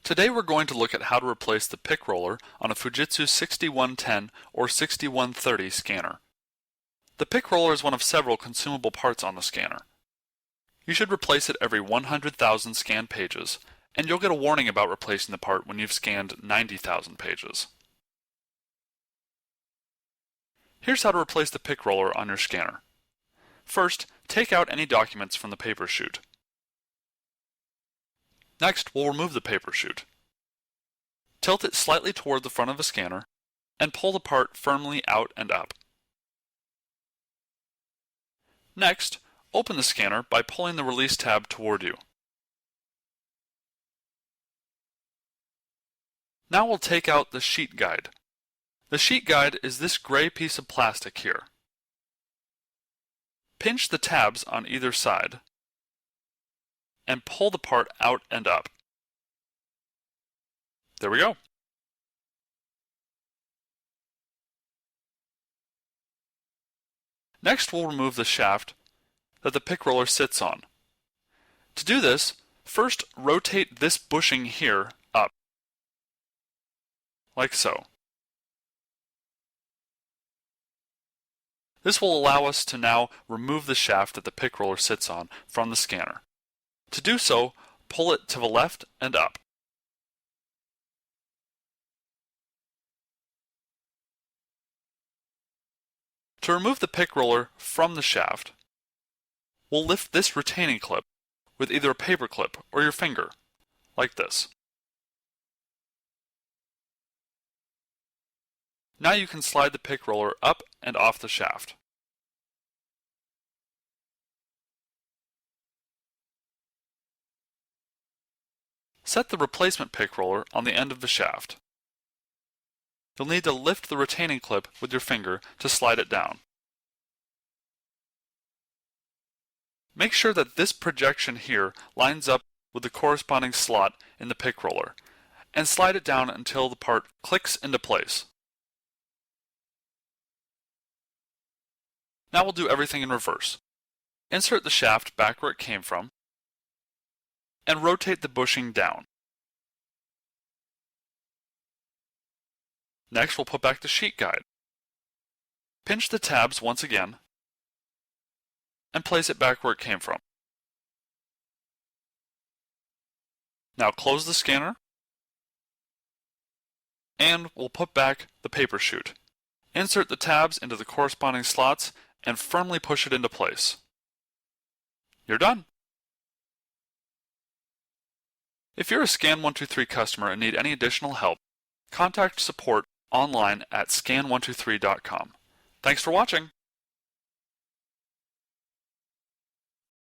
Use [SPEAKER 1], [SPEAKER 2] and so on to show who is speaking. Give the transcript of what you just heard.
[SPEAKER 1] Today we're going to look at how to replace the pick roller on a Fujitsu 6110 or 6130 scanner. The pick roller is one of several consumable parts on the scanner. You should replace it every 100,000 scanned pages, and you'll get a warning about replacing the part when you've scanned 90,000 pages. Here's how to replace the pick roller on your scanner. First, take out any documents from the paper chute. Next, we'll remove the paper chute. Tilt it slightly toward the front of the scanner and pull the part firmly out and up. Next, open the scanner by pulling the release tab toward you. Now we'll take out the sheet guide. The sheet guide is this gray piece of plastic here. Pinch the tabs on either side and pull the part out and up. There we go. Next, we'll remove the shaft that the pick roller sits on. To do this, first rotate this bushing here up, like so. This will allow us to now remove the shaft that the pick roller sits on from the scanner. To do so, pull it to the left and up. To remove the pick roller from the shaft, we'll lift this retaining clip with either a paper clip or your finger, like this. Now you can slide the pick roller up and off the shaft. Set the replacement pick roller on the end of the shaft. You'll need to lift the retaining clip with your finger to slide it down. Make sure that this projection here lines up with the corresponding slot in the pick roller, and slide it down until the part clicks into place. Now we'll do everything in reverse. Insert the shaft back where it came from, and rotate the bushing down. Next, we'll put back the sheet guide. Pinch the tabs once again, and place it back where it came from. Now close the scanner, and we'll put back the paper chute. Insert the tabs into the corresponding slots and firmly push it into place. You're done! If you're a Scan123 customer and need any additional help, contact support online at scan123.com. Thanks for watching!